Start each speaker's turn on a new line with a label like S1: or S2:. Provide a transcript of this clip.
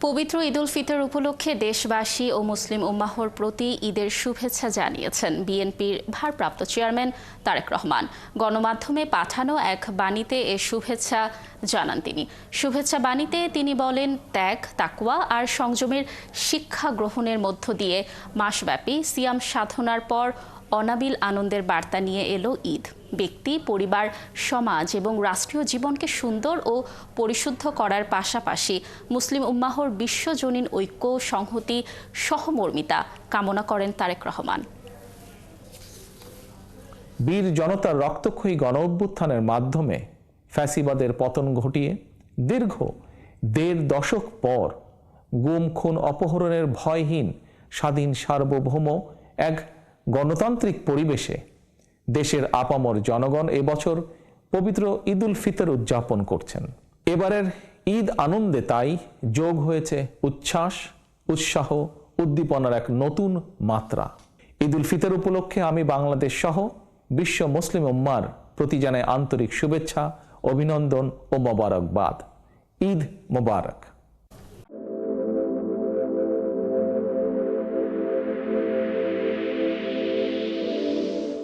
S1: পবিত্র ঈদ উল ফিতর উপলক্ষে দেশবাসী ও মুসলিম উম্মাহর প্রতি ঈদের শুভেচ্ছা জানিয়েছেন বিএনপির ভারপ্রাপ্ত চেয়ারম্যান তারেক রহমান। গণমাধ্যমে পাঠানো এক বাণীতে এ শুভেচ্ছা জানান তিনি। শুভেচ্ছা বাণীতে তিনি বলেন, ত্যাগ, তাকওয়া আর সংযমের শিক্ষা গ্রহণের মধ্য দিয়ে মাসব্যাপী সিয়াম সাধনার পর অনাবিল আনন্দের বার্তা নিয়ে এলো ঈদ। ব্যক্তি, পরিবার, সমাজ এবং রাষ্ট্রীয় জীবনকে সুন্দর ও পরিশুদ্ধ করার পাশাপাশি মুসলিম উম্মাহর বিশ্বজনীন ঐক্য, সংহতি, সহমর্মিতা কামনা করেন তারেক রহমান।
S2: বীর জনতার রক্তক্ষয়ী গণ অভ্যুত্থানের মাধ্যমে ফ্যাসিবাদের পতন ঘটিয়ে দীর্ঘ ১.৫ দশক পর গুম, খুন, অপহরণের ভয়হীন স্বাধীন সার্বভৌম এক গণতান্ত্রিক পরিবেশে দেশের আপামর জনগণ এবছর পবিত্র ঈদ উল ফিতর উদযাপন করছেন। এবারের ঈদ আনন্দে তাই যোগ হয়েছে উচ্ছ্বাস, উৎসাহ, উদ্দীপনার এক নতুন মাত্রা। ঈদ উল ফিতর উপলক্ষে আমি বাংলাদেশ সহ বিশ্ব মুসলিম উম্মার প্রতি জানাই আন্তরিক শুভেচ্ছা, অভিনন্দন ও মোবারকবাদ। ঈদ মোবারক।